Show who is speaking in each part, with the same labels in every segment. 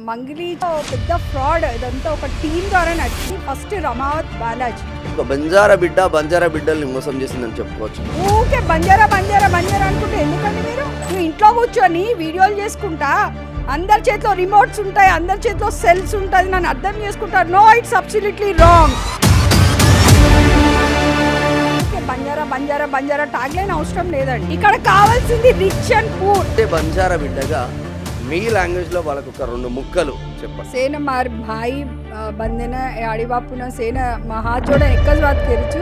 Speaker 1: మంగ్లీ పెద్ద ఫ్రాడ్. ఇదంతా ఒక టీమ్ ద్వారా నడిచి ఫస్ట్ రమావత్ బాలాజీ
Speaker 2: ఒక బంజారా బిడ్డల్ని మోసం చేసిందని చెప్పుకోవచ్చు.
Speaker 1: ఊకే బంజారా అనుకుంటే ఎందుకండి మీరు ఇంట్లో కూర్చొని వీడియోలు చేసుకుంటా, అందరి చేతిలో రిమోట్స్ ఉంటాయి, అందరి చేతిలో సెల్స్ ఉంటుంది, నన్ను అర్థం చేసుకుంటారు. No, it's absolutely wrong. Banjara tagline అవసరం లేదండి. ఇక్కడ కావాల్సింది రిచ్ అండ్ పూర్.
Speaker 2: అంటే బంజారా బిడ్డగా మీ లాంగ్వేజ్ లో వాళ్ళకు ఒక రెండు ముక్కలు చెప్పండి.
Speaker 1: సేన మార్ భాయి బందెన ఆడిబాపున సేన మహాజోడ ఎక్కజ్ బాత్ కెరుచు.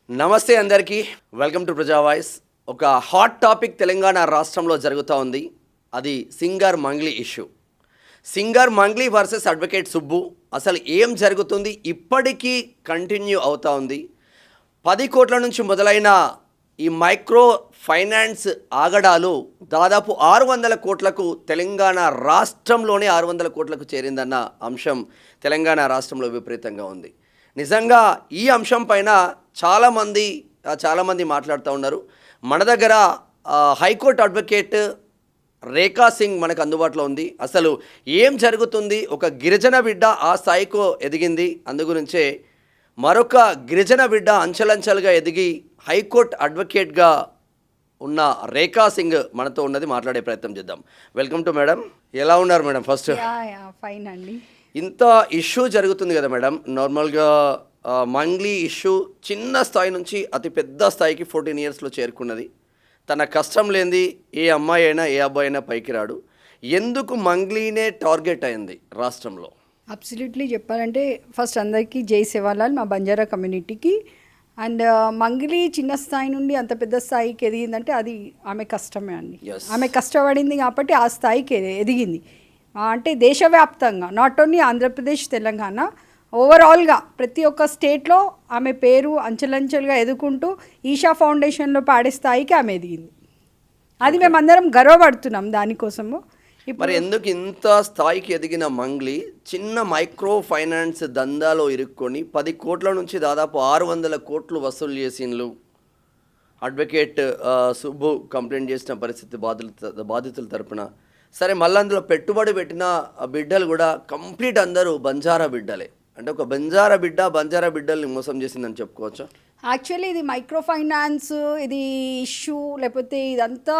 Speaker 2: నమస్తే అందరికీ, వెల్కమ్ టు ప్రజా వాయిస్. ఒక హాట్ టాపిక్ తెలంగాణ రాష్ట్రంలో జరుగుతూ ఉంది. అది singer Mangli issue. Singer Mangli versus advocate Subbu. అసలు ఏం జరుగుతుంది? ఇప్పటికీ కంటిన్యూ అవుతూ ఉంది. 10 కోట్ల నుంచి మొదలైన ఈ మైక్రో ఫైనాన్స్ ఆగడాలు దాదాపు 600 కోట్లకు తెలంగాణ రాష్ట్రంలోనే 600 కోట్లకు చేరిందన్న అంశం తెలంగాణ రాష్ట్రంలో విపరీతంగా ఉంది. నిజంగా ఈ అంశం పైన చాలామంది మాట్లాడుతూ ఉన్నారు. మన దగ్గర హైకోర్టు అడ్వకేట్ రేఖా సింగ్ మనకు అందుబాటులో ఉంది. అసలు ఏం జరుగుతుంది? ఒక గిరిజన బిడ్డ ఆ స్థాయికి ఎదిగింది. అందుగురించే మరొక గిరిజన బిడ్డ అంచెలంచెలుగా ఎదిగి హైకోర్టు అడ్వకేట్గా ఉన్న రేఖా సింగ్ మనతో ఉన్నది. మాట్లాడే ప్రయత్నం చేద్దాం. Welcome to madam. ఎలా ఉన్నారు మేడం? ఫస్ట్
Speaker 1: ఫైన్ అండి.
Speaker 2: ఇంత ఇష్యూ జరుగుతుంది కదా మేడం. నార్మల్గా మంగ్లీ ఇష్యూ చిన్న స్థాయి నుంచి అతి పెద్ద స్థాయికి 14 ఇయర్స్లో చేరుకున్నది. తన కష్టం లేనిది ఏ అమ్మాయి అయినా ఏ అబ్బాయి అయినా పైకి రాడు. ఎందుకు మంగ్లీనే టార్గెట్ అయింది రాష్ట్రంలో?
Speaker 1: అబ్సల్యూట్లీ చెప్పాలంటే ఫస్ట్ అందరికీ జై సేవాలాల్, మా బంజారా కమ్యూనిటీకి. అండ్ మంగ్లీ చిన్న స్థాయి నుండి అంత పెద్ద స్థాయికి ఎదిగిందంటే అది ఆమె కష్టమే అండి. ఆమె కష్టపడింది కాబట్టి ఆ స్థాయికి ఎదిగింది. అంటే దేశవ్యాప్తంగా, నాట్ ఓన్లీ ఆంధ్రప్రదేశ్, తెలంగాణ, ఓవరాల్గా ప్రతి ఒక్క స్టేట్లో ఆమె పేరు అంచెలంచెలుగా ఎదుర్కొంటూ ఈషా ఫౌండేషన్లో పాడే స్థాయికి ఆమె ఎదిగింది. అది మేమందరం గర్వపడుతున్నాం దానికోసము.
Speaker 2: మరి ఎందుకు ఇంత స్థాయికి ఎదిగిన మంగ్లీ చిన్న మైక్రో ఫైనాన్స్ దందాలో ఇరుక్కొని 10 కోట్ల నుంచి దాదాపు 600 కోట్లు వసూలు చేసిండ్లు? అడ్వకేట్ సుబ్బు కంప్లైంట్ చేసిన పరిస్థితి బాధితుల తరపున. సరే, మళ్ళీ అందులో పెట్టుబడి పెట్టిన బిడ్డలు కూడా కంప్లీట్ అందరూ బంజారా బిడ్డలే. అంటే ఒక బంజారా బిడ్డల్ని మోసం చేసిందని చెప్పుకోవచ్చు.
Speaker 1: యాక్చువల్లీ ఇది మైక్రో ఫైనాన్స్, ఇది ఇష్యూ లేకపోతే ఇదంతా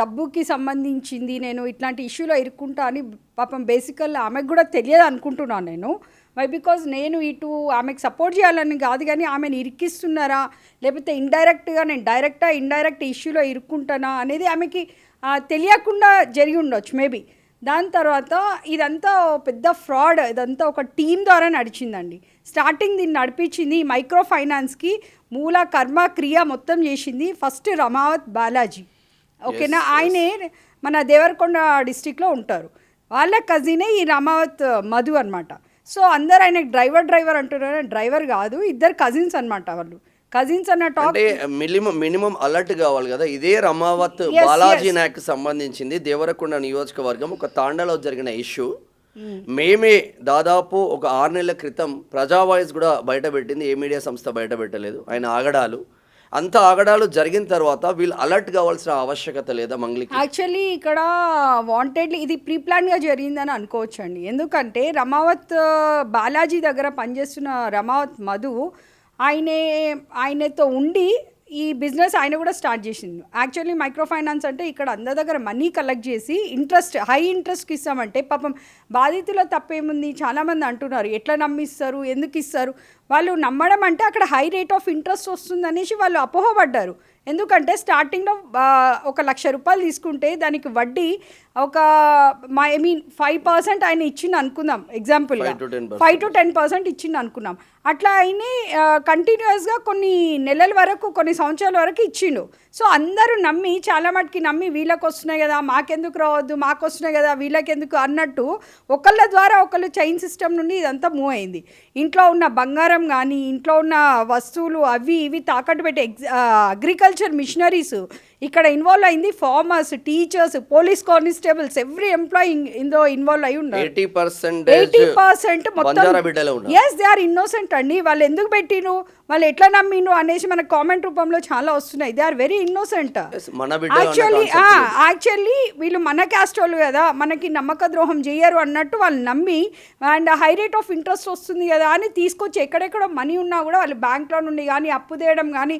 Speaker 1: డబ్బుకి సంబంధించింది. నేను ఇట్లాంటి ఇష్యూలో ఇరుక్కుంటా అని పాపం బేసికల్ ఆమెకు కూడా తెలియదు అనుకుంటున్నాను నేను. వై బికాజ్ నేను ఇటు ఆమెకు సపోర్ట్ చేయాలని కాదు, కానీ ఆమెను ఇరికిస్తున్నారా లేకపోతే ఇండైరెక్ట్గా నేను ఇండైరెక్ట్ ఇష్యూలో ఇరుక్కుంటానా అనేది ఆమెకి తెలియకుండా జరిగి ఉండొచ్చు మేబీ. దాని తర్వాత ఇదంతా పెద్ద ఫ్రాడ్. ఇదంతా ఒక టీం ద్వారా నడిచిందండి. స్టార్టింగ్ దీన్ని నడిపించింది మైక్రో ఫైనాన్స్కి మూల కర్మ క్రియ మొత్తం చేసింది ఫస్ట్ రమావత్ బాలాజీ. ఓకేనా? ఆయనే మన దేవరకొండ డిస్టిక్లో ఉంటారు. వాళ్ళ కజినే ఈ రమావత్ మధు అనమాట. సో అందరు ఆయన డ్రైవర్ అంటున్నారు. డ్రైవర్ కాదు, ఇద్దరు కజిన్స్ అనమాట. వాళ్ళు కజిన్స్ అన్న టాక్.
Speaker 2: మినిమం అలర్ట్ కావాలి కదా. ఇదే రమావత్ బాలాజీ నాయక్ సంబంధించింది దేవరకొండ నియోజకవర్గం ఒక తాండాలో జరిగిన ఇష్యూ. మేమే దాదాపు ఒక 6 నెలల క్రితం ప్రజా వాయిస్ కూడా బయటపెట్టింది. ఏ మీడియా సంస్థ బయట పెట్టలేదు. ఆయన ఆగడాలు జరిగిన తర్వాత వీళ్ళు అలర్ట్ కావాల్సిన ఆవశ్యకత లేదా మంగ్లీకి?
Speaker 1: యాక్చువల్లీ ఇక్కడ వాంటెడ్లీ ఇది ప్రీ ప్లాన్గా జరిగిందని అనుకోవచ్చు అండి. ఎందుకంటే రమావత్ బాలాజీ దగ్గర పనిచేస్తున్న రమావత్ మధు ఆయనతో ఉండి ఈ బిజినెస్ ఆయన కూడా స్టార్ట్ చేసింది. యాక్చువల్లీ మైక్రో ఫైనాన్స్ అంటే ఇక్కడ అందరి దగ్గర మనీ కలెక్ట్ చేసి హై ఇంట్రెస్ట్కి ఇస్తామంటే పాపం బాధితుల తప్పేముంది? చాలామంది అంటున్నారు ఎట్లా నమ్మిస్తారు, ఎందుకు ఇస్తారు? వాళ్ళు నమ్మడం అంటే అక్కడ హై రేట్ ఆఫ్ ఇంట్రెస్ట్ వస్తుంది అనేసి వాళ్ళు అపోహపడ్డారు. ఎందుకంటే స్టార్టింగ్లో 1,00,000 రూపాయలు తీసుకుంటే దానికి వడ్డీ ఒక 5% ఆయన ఇచ్చింది అనుకుందాం. ఎగ్జాంపుల్గా 5 to 10% ఇచ్చింది అనుకున్నాం. అట్లా అయినా కంటిన్యూస్గా కొన్ని నెలల వరకు, కొన్ని సంవత్సరాల వరకు ఇచ్చిండు. సో అందరూ నమ్మి, చాలా మటుకి నమ్మి వీళ్ళకి వస్తున్నాయి కదా మాకెందుకు రావద్దు, మాకు వస్తున్నాయి కదా వీళ్ళకెందుకు అన్నట్టు ఒకళ్ళ ద్వారా ఒకళ్ళు చైన్ సిస్టమ్ నుండి ఇదంతా మూవ్ అయింది. ఇంట్లో ఉన్న బంగారం బంగారం కానీ ఇంట్లో ఉన్న వస్తువులు అవి ఇవి తాకట్టు పెట్టి అగ్రికల్చర్ మిషనరీస్ ఇక్కడ ఇన్వాల్వ్ అయింది, farmers, teachers, police constables, every employee ఇందులో ఇన్వాల్వ్ అయి ఉన్నారు. 80% మొత్తం ఎస్ దే ఆర్ ఇన్నోసెంట్ అండి. వాళ్ళు ఎందుకు పెట్టిను, వాళ్ళు ఎట్లా నమ్మిను అనేసి మన కామెంట్ రూపంలో చాలా వస్తున్నాయి. They are very innocent. Actually వీళ్ళు మన క్యాస్ట్ వాళ్ళు కదా, మనకి నమ్మక ద్రోహం చేయరు అన్నట్టు వాళ్ళు నమ్మి and high rate of interest వస్తుంది కదా అని తీసుకొచ్చి ఎక్కడెక్కడో మనీ ఉన్నా కూడా వాళ్ళు బ్యాంక్లో నుండి కానీ అప్పు తీయడం కానీ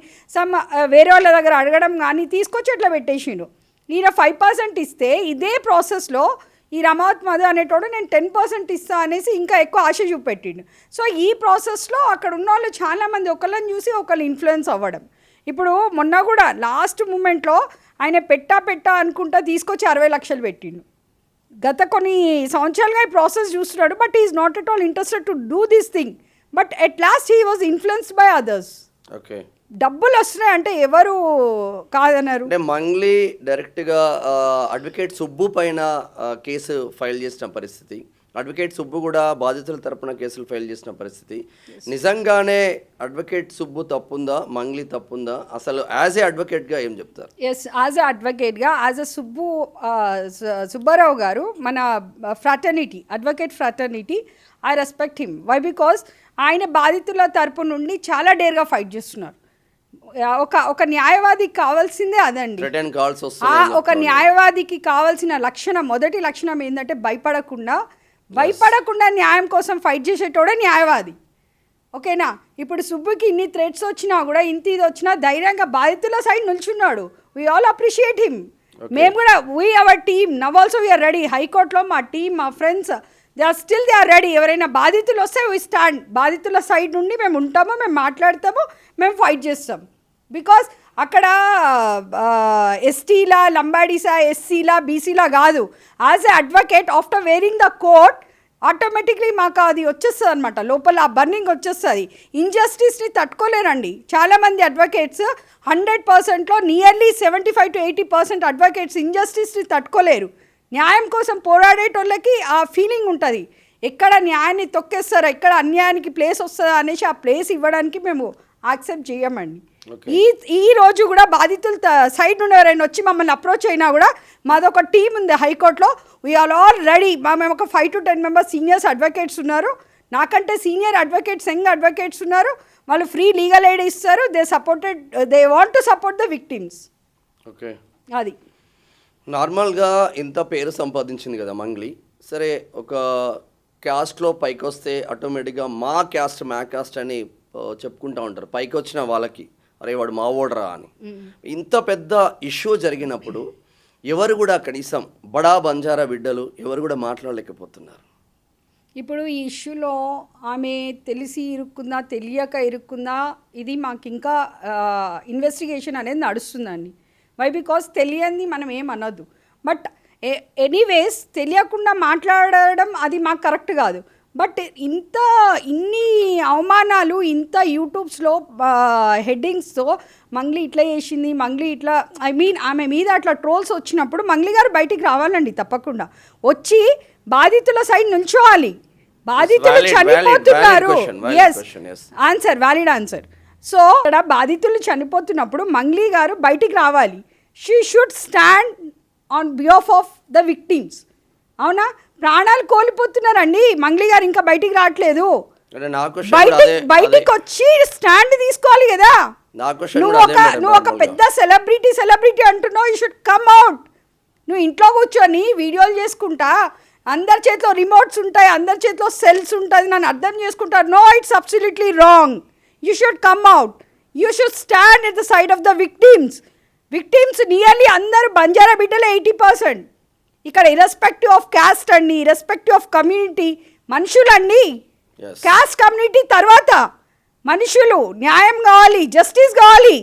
Speaker 1: వేరే వాళ్ళ దగ్గర అడగడం కానీ తీసుకొచ్చి అట్లా పెట్టేసిండు. ఈయన 5% ఇస్తే ఇదే ప్రాసెస్లో ఈ రమావత్ మధు అనేటోడు నేను 10% ఇస్తా అనేసి ఇంకా ఎక్కువ ఆశ చూపెట్టిండు. సో ఈ ప్రాసెస్లో అక్కడ ఉన్న వాళ్ళు చాలామంది ఒకళ్ళని చూసి ఒకళ్ళు ఇన్ఫ్లుయెన్స్ అవ్వడం. ఇప్పుడు మొన్న కూడా లాస్ట్ మూమెంట్లో ఆయన పెట్టా అనుకుంటా తీసుకొచ్చి 60 లక్షలు పెట్టిండు. గత కొన్ని సంవత్సరాలుగా ఈ ప్రాసెస్ చూస్తున్నాడు, but is not at all interested to do this thing. But at last he was influenced by others.
Speaker 2: Okay,
Speaker 1: డబ్బులు వస్తున్నాయి అంటే ఎవరు కాదన్నారు.
Speaker 2: అంటే మంగ్లీ డైరెక్ట్గా అడ్వకేట్ సుబ్బు పైన కేసు ఫైల్ చేసిన పరిస్థితి, అడ్వకేట్ సుబ్బు కూడా బాధితుల తరపున కేసులు ఫైల్ చేసిన పరిస్థితి. నిజంగానే అడ్వకేట్ సుబ్బు తప్పుందా, మంగ్లీ తప్పుందా? అసలు యాజ్ ఏ అడ్వకేట్గా ఏం చెప్తారు?
Speaker 1: ఎస్, యాజ్ ఏ అడ్వకేట్గా యాజ్ ఎ సుబ్బారావు గారు మన fraternity, advocate fraternity, I respect him. Why? Because ఆయన బాధితుల తరపు నుండి చాలా డేర్గా ఫైట్ చేస్తున్నారు. ఒక న్యాయవాదికి కావాల్సిందే అదండి. ఒక న్యాయవాదికి కావాల్సిన లక్షణం, మొదటి లక్షణం ఏంటంటే భయపడకుండా న్యాయం కోసం ఫైట్ చేసేటోడే న్యాయవాది. ఓకేనా? ఇప్పుడు సుబ్బుకి ఇన్ని థ్రెట్స్ వచ్చినా కూడా, ఇంత ఇది వచ్చినా ధైర్యంగా బాధితుల సైడ్ నిల్చున్నాడు. We all appreciate him. మేము కూడా our team now also we are ready. హైకోర్టులో మా టీమ్, మా ఫ్రెండ్స్, దే ఆర్ రెడీ. ఎవరైనా బాధితులు వస్తే వీ స్టాండ్. బాధితుల సైడ్ నుండి మేము ఉంటాము, మేము మాట్లాడతాము, మేము ఫైట్ చేస్తాం. బికాస్ అక్కడ ఎస్టీలా, లంబాడీసా, ఎస్సీలా, బీసీలా కాదు. As a advocate after wearing the court automatically మాకు అది వచ్చేస్తుంది అనమాట, లోపల ఆ బర్నింగ్ వచ్చేస్తుంది. ఇంజస్టిస్ని తట్టుకోలేరండి చాలామంది అడ్వకేట్స్. 100%లో నియర్లీ 75 to 80% అడ్వకేట్స్ ఇంజస్టిస్ని తట్టుకోలేరు. న్యాయం కోసం పోరాడేటోళ్ళకి ఆ ఫీలింగ్ ఉంటుంది, ఎక్కడ న్యాయాన్ని తొక్కేస్తారా, ఎక్కడ అన్యాయానికి ప్లేస్ వస్తుందా అనేసి ఆ ప్లేస్ ఇవ్వడానికి మేము యాక్సెప్ట్ చేయమండి. ఈ రోజు కూడా బాధితుల సైడ్ నుండి ఎవరైనా వచ్చి మమ్మల్ని అప్రోచ్ అయినా కూడా మాదొక టీం ఉంది హైకోర్టులో. We are all ready. మేము ఒక 5 to 10 మెంబర్స్ సీనియర్స్ అడ్వకేట్స్ ఉన్నారు, నాకంటే సీనియర్ అడ్వకేట్స్, యంగ్ అడ్వకేట్స్ ఉన్నారు. వాళ్ళు ఫ్రీ లీగల్ ఎయిడ్ ఇస్తారు. They want to support the victims.
Speaker 2: Okay,
Speaker 1: అది
Speaker 2: నార్మల్గా ఇంత పేరు సంపాదించింది కదా మంగ్లీ. సరే, ఒక క్యాస్ట్లో పైకి వస్తే ఆటోమేటిక్గా మా క్యాస్ట్ అని చెప్పుకుంటూ ఉంటారు పైకి వచ్చిన వాళ్ళకి, అరే వాడు మా ఓడరా అని. ఇంత పెద్ద ఇష్యూ జరిగినప్పుడు ఎవరు కూడా కనీసం బడా బంజారా బిడ్డలు ఎవరు కూడా మాట్లాడలేకపోతున్నారు.
Speaker 1: ఇప్పుడు ఈ ఇష్యూలో ఆమె తెలిసి ఇరుక్కుందా, తెలియక ఇరుక్కుందా, ఇది మాకు ఇంకా ఇన్వెస్టిగేషన్ అనేది నడుస్తుందండి. వై? బికాస్ తెలియంది మనం ఏమనొద్దు. బట్ ఎనీవేస్ తెలియకుండా మాట్లాడడం అది మాకు కరెక్ట్ కాదు. బట్ ఇన్ని అవమానాలు, ఇంత యూట్యూబ్స్లో హెడ్డింగ్స్తో మంగ్లీ ఇట్లా చేసింది, మంగ్లీ ఇట్లా, ఐ మీన్ ఆమె మీద అట్లా ట్రోల్స్ వచ్చినప్పుడు మంగ్లీ గారు బయటికి రావాలండి. తప్పకుండా వచ్చి బాధితుల సైడ్ నిల్చోవాలి. బాధితులు చనిపోతున్నారు. Yes, answer, valid answer. So ఇక్కడ బాధితులు చనిపోతున్నప్పుడు మంగ్లీ గారు బయటికి రావాలి. She should stand on behalf of the victims. అవునా? ప్రాణాలు కోల్పోతున్నారండి. మంగ్లీ గారు ఇంకా బయటికి రావట్లేదు. బయటికి వచ్చి స్టాండ్ తీసుకోవాలి కదా. నువ్వు ఒక పెద్ద సెలబ్రిటీ అంటున్నావు. You should come out. నువ్వు ఇంట్లో కూర్చొని వీడియోలు చేసుకుంటా, అందరి చేతిలో రిమోట్స్ ఉంటాయి, అందరి చేతిలో సెల్స్ ఉంటుంది, నన్ను అర్థం చేసుకుంటారు. No, it's absolutely wrong. You should come out. You should stand at the side of the victims. Nearly అందరూ బంజారా బిడ్డలే 80%. ఇక్కడ ఇర్రెస్పెక్టివ్ ఆఫ్ క్యాస్ట్ అండి, ఇర్రెస్పెక్టివ్ ఆఫ్ కమ్యూనిటీ, మనుషులండి. క్యాస్ట్ కమ్యూనిటీ తర్వాత మనుషులు. న్యాయం కావాలి, జస్టిస్ కావాలి.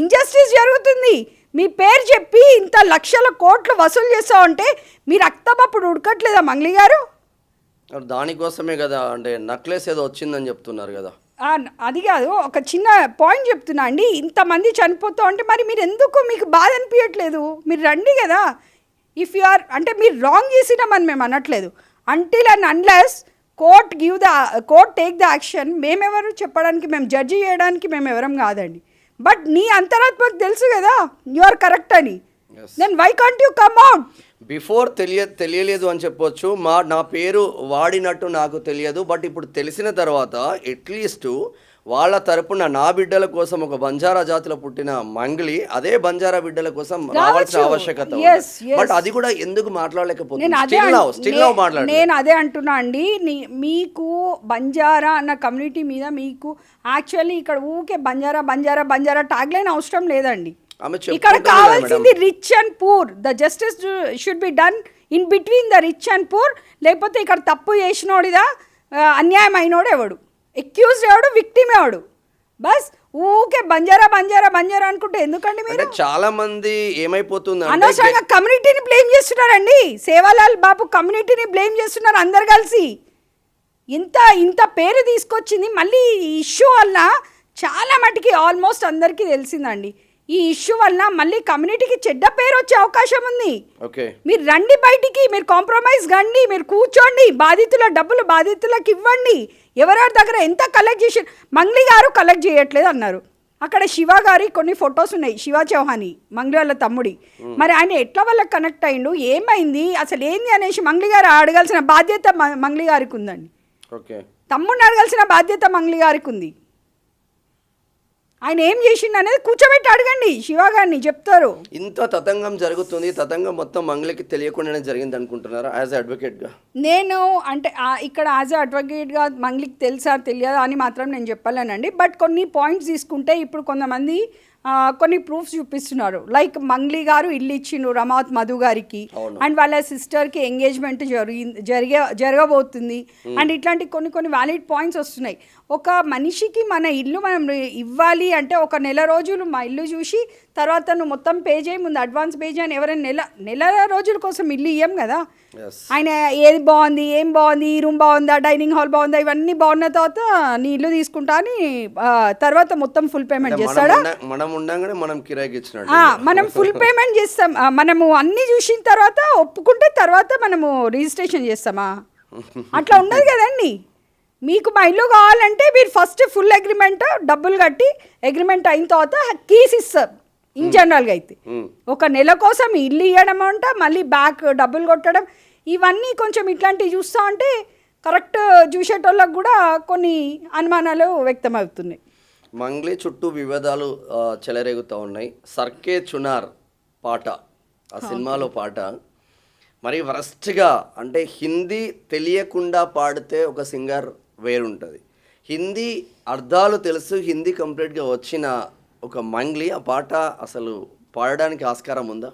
Speaker 1: ఇంజస్టిస్ జరుగుతుంది. మీ పేరు చెప్పి ఇంత లక్షల కోట్లు వసూలు చేస్తామంటే మీ రక్తం అప్పుడు ఉడకట్లేదా మంగ్లీ గారు?
Speaker 2: దానికోసమే కదా, అంటే నక్లెస్ ఏదో వచ్చిందని చెప్తున్నారు కదా.
Speaker 1: అది కాదు, ఒక చిన్న పాయింట్ చెప్తున్నా అండి. ఇంతమంది చనిపోతా ఉంటే మరి మీరు ఎందుకు, మీకు బాధ అనిపించట్లేదు? మీరు రండి కదా. ఇఫ్ యు ఆర్, అంటే మీరు రాంగ్ చేసినామని మేము అనట్లేదు. Until and unless court take the action. మేమెవరు చెప్పడానికి, మేము జడ్జి చేయడానికి మేము ఎవరం కాదండి. బట్ నీ అంతరాత్మకు తెలుసు కదా యు ఆర్ కరెక్ట్ అని. Then why can't you come out?
Speaker 2: Before తెలియలేదు అని చెప్పొచ్చు. నా పేరు వాడినట్టు నాకు తెలియదు, బట్ ఇప్పుడు తెలిసిన తర్వాత అట్లీస్ట్ వాళ్ళ తరపున నా బిడ్డల కోసం ఒక బంజారా జాతిలో పుట్టిన మంగ్లీ అదే బంజారా బిడ్డల కోసం రావాల్సిన ఆవశ్యకత ఉంది. బట్ అది కూడా ఎందుకు మాట్లాడలేకపోతుంది?
Speaker 1: నేను అదే అంటున్నా అండి. మీకు బంజారా అన్న కమ్యూనిటీ మీద మీకు యాక్చువల్లీ ఇక్కడ ఊకే బంజారా బంజారా బంజారా ట్యాగ్ లైన్ అవసరం లేదండి. ఇక్కడ కావాల్సింది rich and poor. The justice should be done in between the rich and poor. లేకపోతే ఇక్కడ తప్పు చేసినోడిదా అన్యాయం అయినోడు ఎవడు, ఎక్యూజ్డ్ ఎవడు, విక్టిమ్ ఎవడు. బస్ ఊకే బంజారా బంజారా బంజారా అనుకుంటే ఎందుకండి మీరు?
Speaker 2: చాలా మంది ఏమైపోతుంది
Speaker 1: అనవసరంగా కమ్యూనిటీని బ్లేమ్ చేస్తున్నారండి. సేవాలాల్ బాబు కమ్యూనిటీని బ్లేమ్ చేస్తున్నారు అందరు కలిసి. ఇంత పేరు తీసుకొచ్చింది మళ్ళీ ఈ ఇష్యూ వల్ల చాలా మటుకి ఆల్మోస్ట్ అందరికీ తెలిసిందండి. ఈ ఇష్యూ వల్ల మళ్ళీ కమ్యూనిటీకి చెడ్డ పేరు వచ్చే అవకాశం ఉంది. మీరు రండి బయటికి, మీరు కాంప్రమైజ్ కండి, మీరు కూర్చోండి, బాధితుల డబ్బులు బాధితులకు ఇవ్వండి. ఎవరెవరి దగ్గర ఎంత కలెక్ట్ చేసి, మంగ్లీ గారు కలెక్ట్ చేయట్లేదు అన్నారు. అక్కడ శివ గారి కొన్ని ఫొటోస్ ఉన్నాయి, శివ చౌహాని మంగ్లీ వాళ్ళ తమ్ముడి. మరి ఆయన ఎట్లా వాళ్ళకి కనెక్ట్ అయ్యిండు, ఏమైంది, అసలు ఏంది అనేసి మంగ్లీ గారు అడగాల్సిన బాధ్యత మంగ్లీ గారికి ఉందండి. తమ్ముడిని అడగాల్సిన బాధ్యత మంగ్లీ గారికి ఉంది. ఆయన ఏం చేసిండు అనేది కూర్చోబెట్టి అడగండి, శివ గారిని చెప్తారు.
Speaker 2: ఇంత తతంగం జరుగుతుంది, తతంగం మొత్తం మంగ్లీకి తెలియకుండానే జరిగింది అనుకుంటున్నారా యాజ్ అడ్వకేట్గా?
Speaker 1: నేను అంటే ఇక్కడ యాజ్ అడ్వకేట్గా మంగ్లీకి తెలుసా తెలియదా అని మాత్రం నేను చెప్పలేనండి. బట్ కొన్ని పాయింట్స్ తీసుకుంటే ఇప్పుడు కొంతమంది కొన్ని ప్రూఫ్స్ చూపిస్తున్నారు. లైక్ మంగ్లీ గారు ఇల్లు ఇచ్చిండు రమావత్ మధు గారికి, అండ్ వాళ్ళ సిస్టర్కి ఎంగేజ్మెంట్ జరగబోతుంది, అండ్ ఇట్లాంటి కొన్ని వ్యాలిడ్ పాయింట్స్ వస్తున్నాయి. ఒక మనిషికి మన ఇల్లు మనం ఇవ్వాలి అంటే ఒక నెల రోజులు మా ఇల్లు చూసి తర్వాత నువ్వు మొత్తం పే చేయి, ముందు అడ్వాన్స్ పే చేయని ఎవరైనా నెల రోజుల కోసం ఇల్లు ఇవ్వం కదా. ఆయన ఏది బాగుంది, ఏం బాగుంది, ఈ రూమ్ బాగుందా, డైనింగ్ హాల్ బాగుందా, ఇవన్నీ బాగున్న తర్వాత నీ ఇల్లు తీసుకుంటా అని తర్వాత మొత్తం ఫుల్ పేమెంట్ చేస్తాడా? మనం ఫుల్ పేమెంట్ చేస్తాం. మనము అన్ని చూసిన తర్వాత ఒప్పుకుంటే తర్వాత మనము రిజిస్ట్రేషన్ చేస్తామా? అట్లా ఉండదు కదండి. మీకు మా ఇల్లు కావాలంటే మీరు ఫస్ట్ ఫుల్ అగ్రిమెంట్ డబ్బులు కట్టి అగ్రిమెంట్ అయిన తర్వాత కీస్ ఇస్తారు. ఇన్ జనరల్గా అయితే ఒక నెల కోసం ఇల్లు ఇవ్వడం అంట, మళ్ళీ బ్యాక్ డబ్బులు కొట్టడం, ఇవన్నీ కొంచెం ఇట్లాంటివి చూస్తూ ఉంటే కరెక్ట్ చూసేటోళ్ళకి కూడా కొన్ని అనుమానాలు వ్యక్తమవుతున్నాయి.
Speaker 2: మంగ్లీ చుట్టూ వివాదాలు చెలరేగుతూ ఉన్నాయి. సర్కే చునార్ పాట, ఆ సినిమాలో పాట మరి వరస్ట్గా, అంటే హిందీ తెలియకుండా పాడితే ఒక సింగర్ వేరుంటుంది, హిందీ అర్థాలు తెలుసు, హిందీ కంప్లీట్గా వచ్చిన ఒక మంగ్లీ ఆ పాట అసలు పాడడానికి ఆస్కారం ఉందా?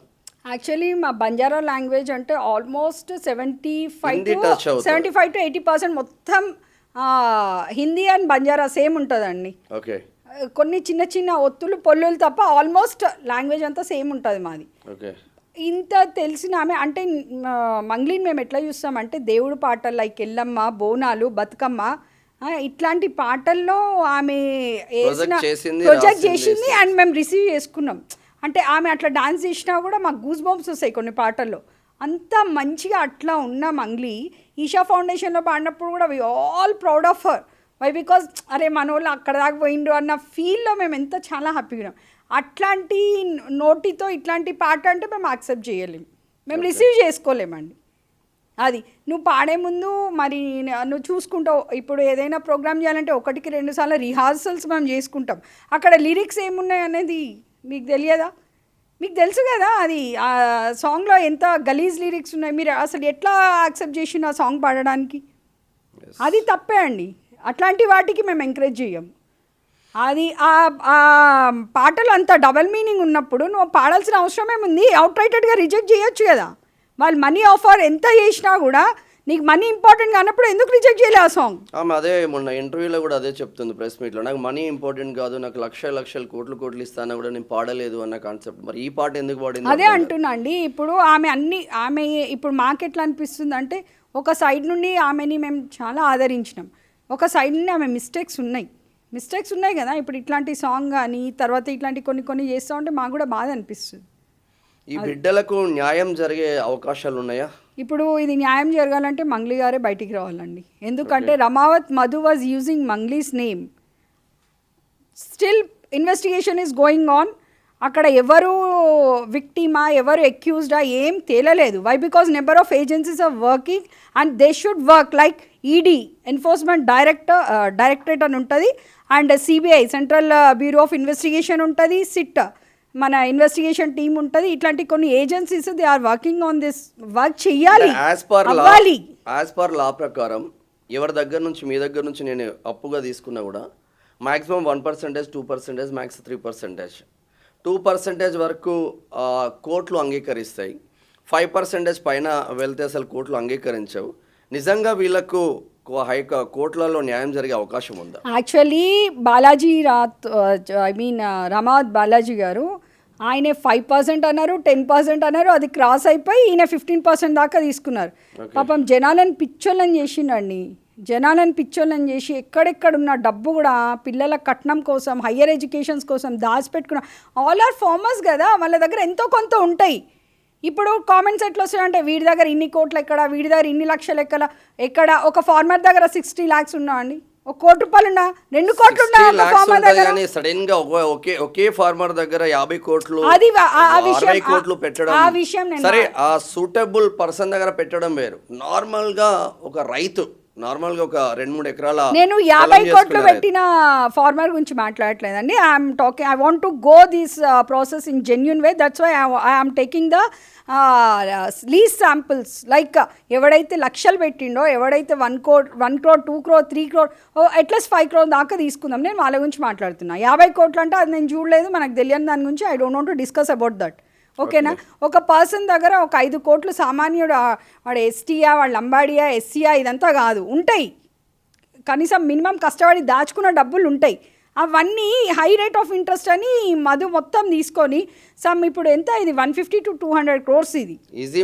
Speaker 1: యాక్చువల్లీ మా బంజారా లాంగ్వేజ్ అంటే ఆల్మోస్ట్ 75 to 80% మొత్తం హిందీ అండ్ బంజారా సేమ్ ఉంటుందండి.
Speaker 2: ఓకే,
Speaker 1: కొన్ని చిన్న చిన్న ఒత్తులు పొల్లులు తప్ప ఆల్మోస్ట్ లాంగ్వేజ్ అంతా సేమ్ ఉంటుంది మాది.
Speaker 2: ఓకే,
Speaker 1: ఇంత తెలిసిన ఆమె అంటే మంగ్లీని మేము ఎట్లా చూస్తామంటే దేవుడు పాటలు లైక్ ఎల్లమ్మ, బోనాలు, బతుకమ్మ ఇట్లాంటి పాటల్లో ఆమె ప్రొజెక్ట్ చేసింది అండ్ మేము రిసీవ్ చేసుకున్నాం. అంటే ఆమె అట్లా డాన్స్ చేసినా కూడా మాకు గూస్ బంప్స్ వస్తాయి కొన్ని పాటల్లో. అంత మంచిగా అట్లా ఉన్న మంగ్లీ ఈషా ఫౌండేషన్లో పాడినప్పుడు కూడా we all proud of her. Why because అరే మన వాళ్ళు అక్కడ దాకా పోయిండ్రు అన్న ఫీల్లో మేము ఎంత చాలా హ్యాపీగా ఉన్నాం. అట్లాంటి నోటితో ఇట్లాంటి పాట అంటే మేము యాక్సెప్ట్ చేయలేము, మేము రిసీవ్ చేసుకోలేమండి. అది నువ్వు పాడే ముందు మరి నువ్వు చూసుకుంటావు. ఇప్పుడు ఏదైనా ప్రోగ్రామ్ చేయాలంటే 1-2 సార్లు రిహార్సల్స్ మేము చేసుకుంటాం. అక్కడ లిరిక్స్ ఏమున్నాయి అనేది మీకు తెలియదా? మీకు తెలుసు కదా అది ఆ సాంగ్లో ఎంత గలీజ్ లిరిక్స్ ఉన్నాయి. మీరు అసలు ఎట్లా యాక్సెప్ట్ చేసిన ఆ సాంగ్ పాడడానికి? అది తప్పే అండి. అట్లాంటి వాటికి మేము ఎంకరేజ్ చేయం. అది ఆ పాటలు అంత డబల్ మీనింగ్ ఉన్నప్పుడు నువ్వు పాడాల్సిన అవసరం ఏముంది? అవుట్ రైటెడ్గా రిజెక్ట్ చేయొచ్చు కదా. వాళ్ళు మనీ ఆఫర్ ఎంత చేసినా కూడా నీకు మనీ ఇంపార్టెంట్ కానప్పుడు ఎందుకు రిజెక్ట్ చేయలే ఆ సాంగ్?
Speaker 2: అదే మొన్న ఇంటర్వ్యూలో కూడా అదే చెప్తుంది ప్రెస్ మీట్లో, నాకు మనీ ఇంపార్టెంట్ కాదు, నాకు లక్షలు కోట్లు ఇస్తానా కూడా నేను పాడలేదు అన్న కాన్సెప్ట్. మరి ఈ పాట ఎందుకు పాడింది?
Speaker 1: అదే అంటున్నా అండి. ఇప్పుడు ఆమె ఇప్పుడు మాకెట్లా అనిపిస్తుంది అంటే ఒక సైడ్ నుండి ఆమెని మేము చాలా ఆదరించినాం, ఒక సైడ్ నుండి ఆమె మిస్టేక్స్ ఉన్నాయి కదా. ఇప్పుడు ఇట్లాంటి సాంగ్ కానీ తర్వాత ఇట్లాంటి కొన్ని చేస్తూ ఉంటే మాకు కూడా బాధ అనిపిస్తుంది.
Speaker 2: ఈ బిడ్డలకు న్యాయం జరిగే అవకాశాలు ఉన్నాయా?
Speaker 1: ఇప్పుడు ఇది న్యాయం జరగాలంటే మంగ్లీ గారే బయటికి రావాలండి. ఎందుకంటే Ramavath Madhu was using Mangli's name. Still investigation is going on. అక్కడ ఎవరు విక్టిమా ఎవరు ఎక్యూజ్డా ఏం తేలలేదు. Why? Because number of agencies are working and they should work like ED enforcement directorate అని ఉంటుంది, and CBI central bureau of investigation ఉంటుంది, సిట్ మన ఇన్వెస్టిగేషన్ టీమ్ ఉంటుంది. ఇట్లాంటి కొన్ని agencies they are working on this. Work చెయ్యాలి, అవ్వాలి.
Speaker 2: As per law ప్రకారం ఎవరి దగ్గర నుంచి మీ దగ్గర నుంచి నేను అప్పుగా తీసుకున్నా కూడా మ్యాక్సిమం 1%, 2%, మ్యాక్స్ 3%. 2% వరకు కోర్టులు అంగీకరిస్తాయి. 5% పైన వెళ్తే అసలు కోర్టులు అంగీకరించవు. నిజంగా వీళ్ళకు కోర్టులలో న్యాయం జరిగే అవకాశం ఉందా?
Speaker 1: యాక్చువల్లీ బాలాజీ రమావత్ బాలాజీ గారు ఆయనే 5% అన్నారు, 10% అన్నారు. అది క్రాస్ అయిపోయి ఈయన 15% దాకా తీసుకున్నారు. పాపం జనాలను పిచ్చోళ్ళని చేసిండండి. జనాలను పిచ్చోళ్ళని చేసి ఎక్కడెక్కడున్న డబ్బు కూడా పిల్లల కట్నం కోసం, హయ్యర్ ఎడ్యుకేషన్స్ కోసం దాచిపెట్టుకున్న. ఆల్ ఆర్ ఫార్మర్స్ కదా, వాళ్ళ దగ్గర ఎంతో కొంత ఉంటాయి. ఇప్పుడు కామెంట్స్ ఎట్లా వస్తాయంటే వీడి దగ్గర ఇన్ని కోట్లు ఎక్కడ, వీడి దగ్గర ఇన్ని లక్షలు ఎక్కడ. ఒక ఫార్మర్ దగ్గర 60 lakhs ఉన్నా అండి, 1 కోటి రూపాయలు ఉన్నా, 2 కోట్లు ఉన్నా ఒక ఫార్మర్ దగ్గర.
Speaker 2: సడన్ గా ఒకే ఫార్మర్ దగ్గర 50 కోట్లు,
Speaker 1: అది
Speaker 2: 60 కోట్లు పెట్టడం,
Speaker 1: ఆ విషయం
Speaker 2: సరే ఆ సూటబుల్ పర్సన్ దగ్గర పెట్టడం వేరు. నార్మల్ గా ఒక రైతు నార్మల్ గా ఒక 2-3 ఎకరాల
Speaker 1: నేను 50 కోట్లు పెట్టిన ఫార్మర్ గురించి మాట్లాడట్లేదండి. I'm talking, I want to go this process in genuine way. That's why I'm taking the lease samples. Like ఎవడైతే లక్షలు పెట్టిండో, ఎవడైతే 1 crore, 2 crore, 3 crore, at least 5 crore దాకా తీసుకుందాం. నేను వాళ్ళ గురించి మాట్లాడుతున్నా. 50 కోట్లు అంటే అది నేను చూడలేదు, మనకు తెలియని దాని గురించి I don't want to discuss about that. ఓకేనా? ఒక పర్సన్ దగ్గర ఒక 5 కోట్లు సామాన్యుడు, వాడు ఎస్టీయా, వాళ్ళ లంబాడియా, ఎస్సీయా ఇదంతా కాదు, ఉంటాయి. కనీసం మినిమం కష్టపడి దాచుకున్న డబ్బులు ఉంటాయి. అవన్నీ హై రేట్ ఆఫ్ ఇంట్రెస్ట్ అని మధు మొత్తం తీసుకొని ఇప్పుడు ఎంత ఇది 150 to 200 crores ఇది
Speaker 2: ఈజీ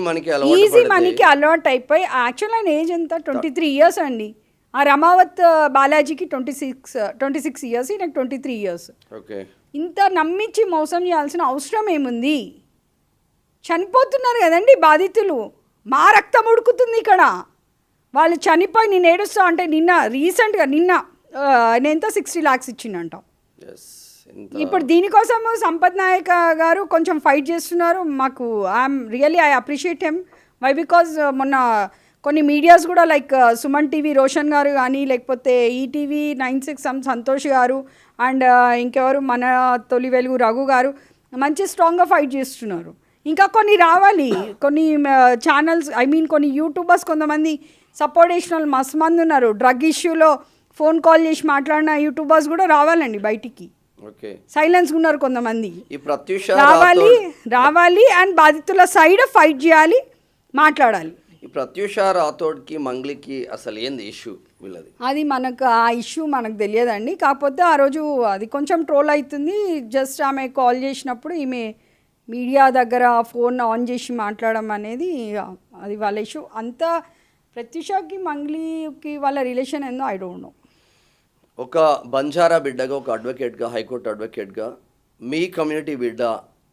Speaker 1: మనీకి అలవాటు అయిపోయి. యాక్చువల్ ఆయన ఏజ్ ఎంత? 23 years అండి. ఆ రమావత్ బాలాజీకి 26 years, నాకు 23 years.
Speaker 2: ఓకే, ఇంత
Speaker 1: నమ్మించి మోసం చేయాల్సిన అవసరం ఏముంది? చనిపోతున్నారు కదండి బాధితులు, మా రక్తం ఉడుకుతుంది ఇక్కడ. వాళ్ళు చనిపోయి నేను ఏడుస్తా అంటే రీసెంట్గా నిన్న ఎంత 60 lakhs ఇచ్చిండంట. ఇప్పుడు దీనికోసం సంపత్ నాయక్ గారు కొంచెం ఫైట్ చేస్తున్నారు. మాకు I appreciate him. Why? Because మొన్న కొన్ని మీడియాస్ కూడా లైక్ సుమన్ టీవీ రోషన్ గారు కానీ, లేకపోతే ఈటీవీ 96 సంతోష్ గారు, అండ్ ఇంకెవరు మన తొలి వెలుగు రఘు గారు మంచి స్ట్రాంగ్గా ఫైట్ చేస్తున్నారు. ఇంకా కొన్ని రావాలి, కొన్ని ఛానల్స్, కొన్ని యూట్యూబర్స్ కొంతమంది సపోర్ట్ చేసిన వాళ్ళు మస్తు మంది ఉన్నారు. డ్రగ్ ఇష్యూలో ఫోన్ కాల్ చేసి మాట్లాడిన యూట్యూబర్స్ కూడా రావాలండి బయటికి. సైలెన్స్ ఉన్నారు కొంతమంది. రావాలి అండ్ బాధితుల సైడ్ ఫైట్ చేయాలి, మాట్లాడాలి.
Speaker 2: ఈ ప్రత్యూష రాథోడ్కి మంగ్లీకి అసలు ఏంది ఇష్యూ వీళ్ళది?
Speaker 1: అది మనకు ఆ ఇష్యూ మనకు తెలియదండి. కాకపోతే ఆ రోజు అది కొంచెం ట్రోల్ అవుతుంది. జస్ట్ ఆమె కాల్ చేసినప్పుడు ఈమె మీడియా దగ్గర ఫోన్ ఆన్ చేసి మాట్లాడడం అనేది అది వాళ్ళ ఇష్యూ. అంతా ప్రత్యూషకి మంగ్లీకి వాళ్ళ రిలేషన్ ఏందో ఐ డోంట్ నో.
Speaker 2: ఒక బంజారా బిడ్డగా, ఒక అడ్వకేట్గా, హైకోర్టు అడ్వకేట్గా మీ కమ్యూనిటీ బిడ్డ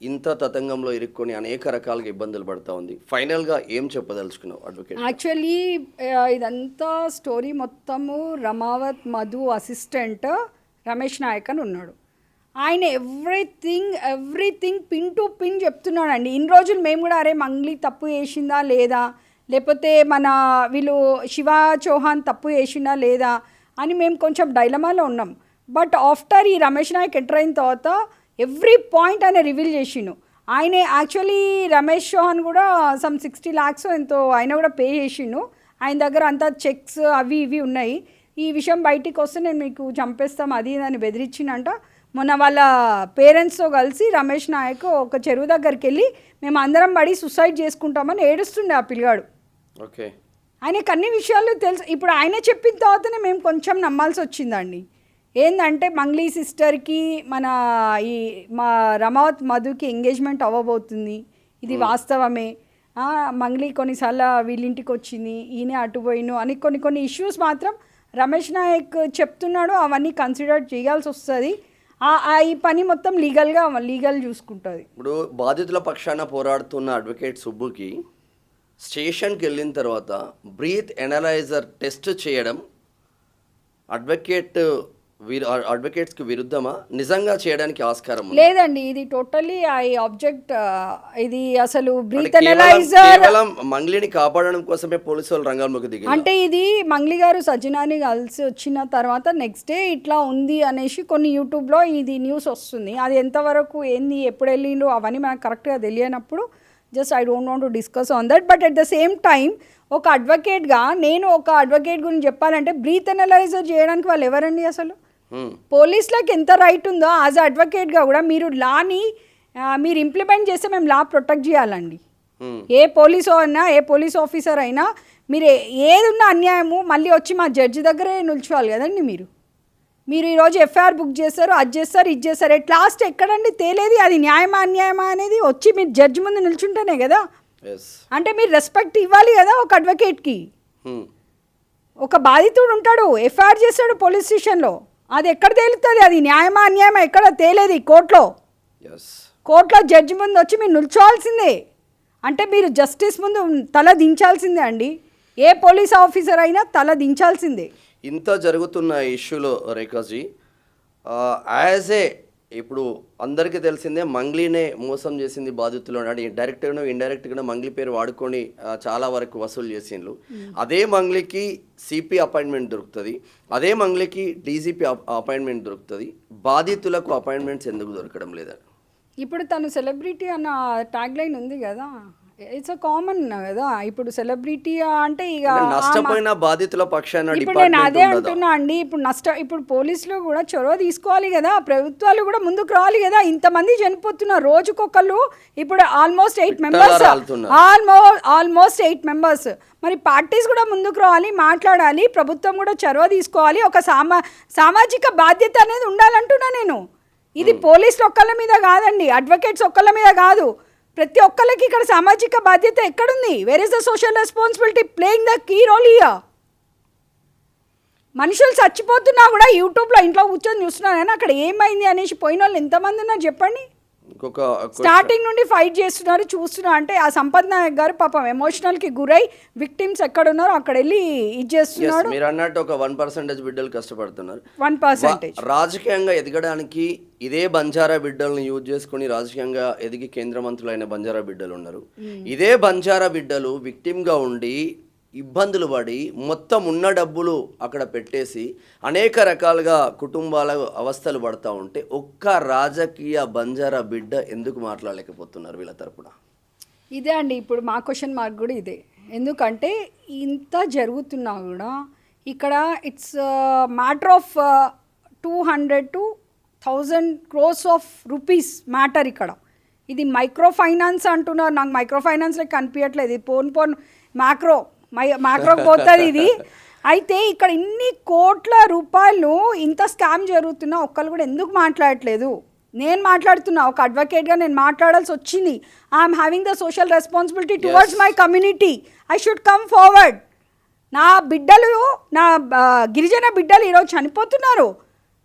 Speaker 2: ఇంత తతంగంలో ఇరుక్కొని అనేక రకాలుగా ఇబ్బందులు పడుతూ ఉంది. ఫైనల్గా ఏం చెప్పదలుచుకున్నావు అడ్వకేట్?
Speaker 1: యాక్చువల్లీ ఇదంతా స్టోరీ మొత్తము రమావత్ మధు అసిస్టెంట్ రమేష్ నాయక్ అని ఉన్నాడు. ఆయన ఎవ్రీథింగ్ పిన్ టు పిన్ చెప్తున్నాడండి. ఇన్ని రోజులు మేము కూడా అరే మంగ్లీ తప్పు చేసిందా లేదా, లేకపోతే మన వీళ్ళు శివ చౌహాన్ తప్పు చేసిందా లేదా అని మేము కొంచెం డైలమాలో ఉన్నాం. బట్ ఆఫ్టర్ ఈ రమేష్ నాయక్ ఎంటర్ అయిన తర్వాత ఎవ్రీ పాయింట్ ఆయన రివీల్ చేసిండు. ఆయనే యాక్చువల్లీ రమేష్ చౌహాన్ కూడా సమ్ 60 lakhs ఎంతో ఆయన కూడా పే చేసిండు. ఆయన దగ్గర అంతా చెక్స్ అవి ఇవి ఉన్నాయి. ఈ విషయం బయటికి వస్తే నేను మీకు చంపేస్తాం అది అని బెదిరించిందంట. మొన్న వాళ్ళ పేరెంట్స్తో కలిసి రమేష్ నాయక్ ఒక చెరువు దగ్గరికి వెళ్ళి మేము అందరం పడి సూసైడ్ చేసుకుంటామని ఏడుస్తుండే ఆ పిల్లగాడు.
Speaker 2: ఓకే,
Speaker 1: ఆయనకు అన్ని విషయాలు తెలుసు. ఇప్పుడు ఆయన చెప్పిన తర్వాతనే మేము కొంచెం నమ్మాల్సి వచ్చిందండి. ఏంటంటే మంగ్లీ సిస్టర్కి మా రమావత్ మధుకి ఎంగేజ్మెంట్ అవ్వబోతుంది, ఇది వాస్తవమే. మంగ్లీ కొన్నిసార్లు వీళ్ళింటికి వచ్చింది, ఈయన అటుపోయిను అని కొన్ని ఇష్యూస్ మాత్రం రమేష్ నాయక్ చెప్తున్నాడు. అవన్నీ కన్సిడర్ చేయాల్సి వస్తుంది. ఈ పని మొత్తం లీగల్ చూసుకుంటుంది.
Speaker 2: ఇప్పుడు బాధితుల పక్షాన పోరాడుతున్న అడ్వకేట్ సుబ్బుకి స్టేషన్కి వెళ్ళిన తర్వాత బ్రీత్ ఎనలైజర్ టెస్ట్ చేయడం అడ్వకేట్స్కి విరుద్ధమా? నిజంగా చేయడానికి ఆస్కారం ఉందా?
Speaker 1: లేదండి, ఇది టోటల్లీ ఐ ఆబ్జెక్ట్. ఇది అసలు బ్రీత్
Speaker 2: అంటే
Speaker 1: ఎనలైజర్
Speaker 2: కేవలం మంగ్లీని కాపాడడం కోసమే పోలీసు వాళ్ళు రంగంలోకి దిగారు.
Speaker 1: అంటే ఇది మంగ్లీ గారు సజ్జనాని కలిసి వచ్చిన తర్వాత నెక్స్ట్ డే ఇట్లా ఉంది అనేసి కొన్ని యూట్యూబ్లో ఇది న్యూస్ వస్తుంది. అది ఎంతవరకు ఏంది, ఎప్పుడు వెళ్ళిండు అవన్నీ మనకు కరెక్ట్గా తెలియనప్పుడు just I don't want to discuss on that. But at the same time ఒక అడ్వకేట్గా నేను ఒక అడ్వకేట్ గురించి చెప్పాలంటే బ్రీత్ ఎనలైజర్ చేయడానికి వాళ్ళు ఎవరండి అసలు? పోలీసులకు ఎంత రైట్ ఉందో యాజ్ అడ్వకేట్గా కూడా మీరు లాని మీరు ఇంప్లిమెంట్ చేస్తే మేము లా ప్రొటెక్ట్ చేయాలండి. ఏ పోలీసు అయినా ఏ పోలీస్ ఆఫీసర్ అయినా మీరు ఏది ఉన్న అన్యాయము మళ్ళీ వచ్చి మా జడ్జి దగ్గరే నిల్చోవాలి కదండి. మీరు ఈరోజు ఎఫ్ఐఆర్ బుక్ చేస్తారు, అది చేస్తారు, ఇది చేస్తారు, ఎట్ లాస్ట్ ఎక్కడండి తేలేది అది న్యాయమా అన్యాయమా అనేది వచ్చి మీరు జడ్జి ముందు నిల్చుంటేనే కదా. అంటే మీరు రెస్పెక్ట్ ఇవ్వాలి కదా ఒక అడ్వకేట్కి. ఒక బాధితుడు ఉంటాడు, ఎఫ్ఐఆర్ చేస్తాడు పోలీస్ స్టేషన్లో, అది ఎక్కడ తేలుతుంది, అది న్యాయమా అన్యాయమా ఎక్కడ తేలేది కోర్టులో జడ్జి ముందు వచ్చి మీరు నిల్చోవాల్సిందే. అంటే మీరు జస్టిస్ ముందు తల దించాల్సిందే అండి. ఏ పోలీస్ ఆఫీసర్ అయినా తల దించాల్సిందే.
Speaker 2: ఇంత జరుగుతున్న ఇష్యూలో రేఖాజీ యాజ్ ఏ ఇప్పుడు అందరికీ తెలిసిందే మంగ్లీనే మోసం చేసింది బాధితులు అని డైరెక్ట్గానో ఇండైరెక్ట్గానో మంగ్లీ పేరు వాడుకొని చాలా వరకు వసూలు చేసిండ్రు. అదే మంగ్లీకి సిపి అపాయింట్మెంట్ దొరుకుతుంది, అదే మంగ్లీకి డీజీపీ అపాయింట్మెంట్ దొరుకుతుంది. బాధితులకు అపాయింట్మెంట్స్ ఎందుకు దొరకడం లేదా?
Speaker 1: ఇప్పుడు తను సెలబ్రిటీ అన్న ట్యాగ్ లైన్ ఉంది కదా, ఇట్స్ అ కామన్ కదా. ఇప్పుడు సెలబ్రిటీ అంటే ఇక
Speaker 2: నష్టపోయిన బాధితుల పక్షాన
Speaker 1: ఇప్పుడు నేను అదే అంటున్నా అండి. ఇప్పుడు పోలీసులు కూడా చొరవ తీసుకోవాలి కదా, ప్రభుత్వాలు కూడా ముందుకు రావాలి కదా. ఇంతమంది చనిపోతున్నారు రోజుకొకళ్ళు. ఇప్పుడు ఆల్మోస్ట్ 8 మెంబర్స్. మరి పార్టీస్ కూడా ముందుకు రావాలి, మాట్లాడాలి, ప్రభుత్వం కూడా చొరవ తీసుకోవాలి. ఒక సామాజిక బాధ్యత అనేది ఉండాలంటున్నా నేను. ఇది పోలీసులు ఒక్కళ్ళ మీద కాదండి, అడ్వకేట్స్ ఒక్కళ్ళ మీద కాదు, ప్రతి ఒక్కళ్ళకి ఇక్కడ సామాజిక బాధ్యత ఎక్కడుంది? Where is the social responsibility playing the key role here? మనుషులు చచ్చిపోతున్నా కూడా యూట్యూబ్లో ఇంట్లో కూర్చొని చూస్తున్నారు కానీ అక్కడ ఏమైంది అనేసి పోయిన వాళ్ళు ఎంతమంది ఉన్నారు చెప్పండి. స్టార్టింగ్ నుండి ఫైట్ చేస్తున్నారు, చూస్తున్నారు. అంటే ఆ సంపత్ నాయక్ గారు పాపం ఎమోషనల్కి గురై విక్టిమ్స్ ఎక్కడ ఉన్నారో అక్కడ వెళ్ళి ఇది చేస్తున్నాడు.
Speaker 2: మీరు అన్నట్టు ఒక 1% బిడ్డలు కష్టపడుతున్నారు.
Speaker 1: 1%
Speaker 2: రాజకీయంగా ఎదగడానికి ఇదే బంజారా బిడ్డలను యూజ్ చేసుకుని రాజకీయంగా ఎదిగి కేంద్ర మంత్రులైన బంజారా బిడ్డలు ఉన్నారు. ఇదే బంజారా బిడ్డలు విక్టిమ్గా ఉండి ఇబ్బందులు పడి మొత్తం ఉన్న డబ్బులు అక్కడ పెట్టేసి అనేక రకాలుగా కుటుంబాల అవస్థలు పడుతూ ఉంటే ఒక్క రాజకీయ బంజారా బిడ్డ ఎందుకు మాట్లాడలేకపోతున్నారు వీళ్ళ తరపున?
Speaker 1: ఇదే అండి ఇప్పుడు మా క్వశ్చన్ మార్క్ కూడా ఇదే. ఎందుకంటే ఇంత జరుగుతున్నా కూడా ఇక్కడ it's matter of 200 to 1000 crores of rupees matter. ఇక్కడ ఇది మైక్రో ఫైనాన్స్ అంటున్నారు, నాకు మైక్రో ఫైనాన్స్లో కనిపించట్లేదు, ఇది పోన్ మ్యాక్రోకి పోతుంది ఇది. అయితే ఇక్కడ ఇన్ని కోట్ల రూపాయలు ఇంత స్కామ్ జరుగుతున్నా ఒక్కళ్ళు కూడా ఎందుకు మాట్లాడట్లేదు? నేను మాట్లాడుతున్నా, ఒక అడ్వకేట్గా నేను మాట్లాడాల్సి వచ్చింది. I'm having the social responsibility towards my community. I should come forward. నా బిడ్డలు, నా గిరిజన బిడ్డలు ఈరోజు చనిపోతున్నారు.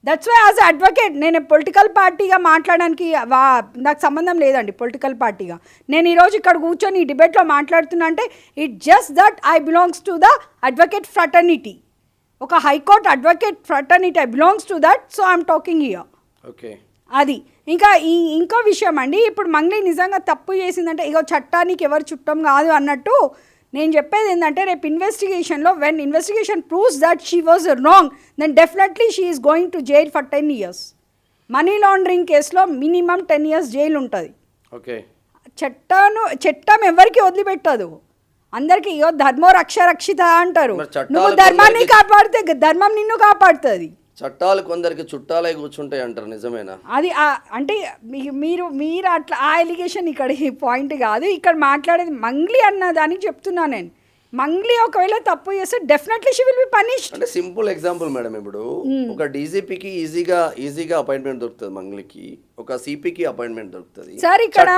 Speaker 1: దట్స్ వై యాజ్ అడ్వకేట్ నేను పొలిటికల్ పార్టీగా మాట్లాడడానికి నాకు సంబంధం లేదండి. పొలిటికల్ పార్టీగా నేను ఈరోజు ఇక్కడ కూర్చొని ఈ డిబేట్లో మాట్లాడుతున్నా అంటే it just that I belongs to the advocate fraternity. ఒక high court advocate fraternity I belongs to that. So I'm talking here.
Speaker 2: Okay,
Speaker 1: అది ఇంకో విషయం అండి. ఇప్పుడు మంగ్లీ నిజంగా తప్పు చేసిందంటే ఇగో చట్టానికి ఎవరు చుట్టం కాదు అన్నట్టు నేను చెప్పేది ఏంటంటే రేపు ఇన్వెస్టిగేషన్లో when investigation proves that she was wrong then definitely she is going to jail for 10 years. Money laundering కేసులో మినిమం 10 years జైలు ఉంటుంది.
Speaker 2: ఓకే,
Speaker 1: చట్టం ఎవరికి వదిలిపెట్టదు, అందరికీ ఇగో ధర్మో రక్షిత అంటారు. నువ్వు ధర్మాన్ని కాపాడితే ధర్మం నిన్ను కాపాడుతుంది.
Speaker 2: చట్టాలు కొందరికి చుట్టాలే కూర్చుంటాయి అంటారు, నిజమేనా?
Speaker 1: అది అంటే మీరు అట్లా ఆ ఎలిగేషన్ ఇక్కడ పాయింట్ కాదు. ఇక్కడ మాట్లాడేది మంగ్లీ అన్న దానికి చెప్తున్నా నేను. మంగ్లీ ఒకవేళ తప్పు చేస్తే definitely she will be punished.
Speaker 2: అంటే సింపుల్ ఎగ్జాంపుల్ మేడం, ఇప్పుడు ఒక డీజీపీకి ఈజీగా అపాయింట్మెంట్ దొరుకుతుంది, మంగ్లీకి ఒక సిపికి అపాయింట్మెంట్ దొరుకుతుంది.
Speaker 1: సార్ ఇక్కడ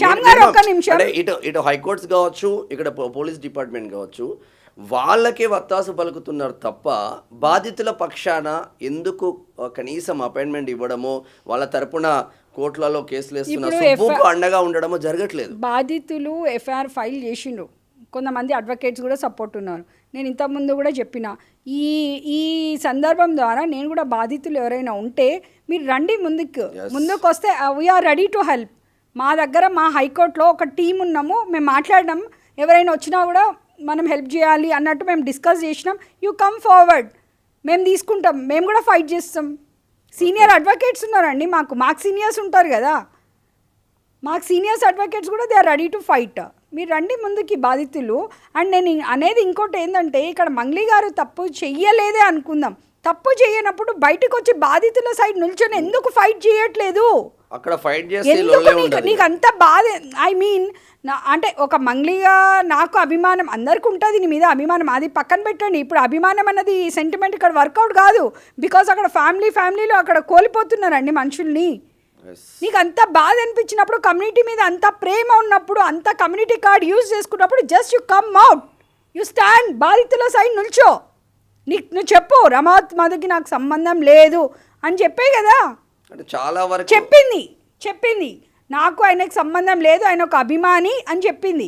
Speaker 1: శ్యామ్ గారు ఒక నిమిషం,
Speaker 2: ఇటు హైకోర్ట్స్ కావచ్చు, ఇక్కడ పోలీస్ డిపార్ట్మెంట్ కావచ్చు, వాళ్ళకే వత్తాసు పలుకుతున్నారు తప్ప బాధితుల పక్షాన ఎందుకు కనీసం అపాయింట్మెంట్ ఇవ్వడమో వాళ్ళ తరపున కోర్టులలో కేసులు వేస్తున్న
Speaker 1: ఇప్పుడు
Speaker 2: సుబ్బుకు అండగా ఉండడమో జరగట్లేదు.
Speaker 1: బాధితులు ఎఫ్ఐఆర్ ఫైల్ చేసిండ్రు, కొంతమంది అడ్వకేట్స్ కూడా సపోర్ట్ ఉన్నారు. నేను ఇంతకుముందు కూడా చెప్పిన ఈ ఈ సందర్భం ద్వారా నేను కూడా బాధితులు ఎవరైనా ఉంటే మీరు రండి ముందుకు వస్తే వీఆర్ రెడీ టు హెల్ప్. మా దగ్గర మా హైకోర్టులో ఒక టీం ఉన్నాము, మేము మాట్లాడినాం, ఎవరైనా వచ్చినా కూడా మనం హెల్ప్ చేయాలి అన్నట్టు మేము డిస్కస్ చేసినాం. యూ కమ్ ఫార్వర్డ్, మేము తీసుకుంటాం, మేము కూడా ఫైట్ చేస్తాం. సీనియర్ అడ్వకేట్స్ ఉన్నారండి, మాకు సీనియర్స్ ఉంటారు కదా, మాకు సీనియర్స్ అడ్వకేట్స్ కూడా they are ready to fight. మీరు రండి ముందుకి బాధితులు. అండ్ నేను అనేది ఇంకోటి ఏంటంటే, ఇక్కడ మంగ్లీ గారు తప్పు చెయ్యలేదే అనుకుందాం, తప్పు చేయనప్పుడు బయటకు వచ్చి బాధితుల సైడ్ నిల్చొని ఎందుకు ఫైట్ చేయట్లేదు?
Speaker 2: అక్కడ ఫైట్ చేస్తే
Speaker 1: నీకు అంత బాధ, ఐ మీన్ అంటే ఒక మంగ్లీగా నాకు అభిమానం, అందరికి ఉంటుంది నీ మీద అభిమానం, అది పక్కన పెట్టండి. ఇప్పుడు అభిమానం అన్నది సెంటిమెంట్ ఇక్కడ వర్కౌట్ కాదు, బికాస్ అక్కడ ఫ్యామిలీలో అక్కడ కోల్పోతున్నారండి మనుషుల్ని. నీకు అంత బాధ అనిపించినప్పుడు, కమ్యూనిటీ మీద అంత ప్రేమ ఉన్నప్పుడు, అంత కమ్యూనిటీ కార్డ్ యూజ్ చేసుకున్నప్పుడు just you come out, you stand, బాధితుల సైడ్ నిల్చో. నువ్వు చెప్పు రమావత్ మధుకి నాకు సంబంధం లేదు అని చెప్పే కదా
Speaker 2: చాలా వరకు
Speaker 1: చెప్పింది నాకు ఆయనకు సంబంధం లేదు, ఆయన ఒక అభిమాని అని చెప్పింది.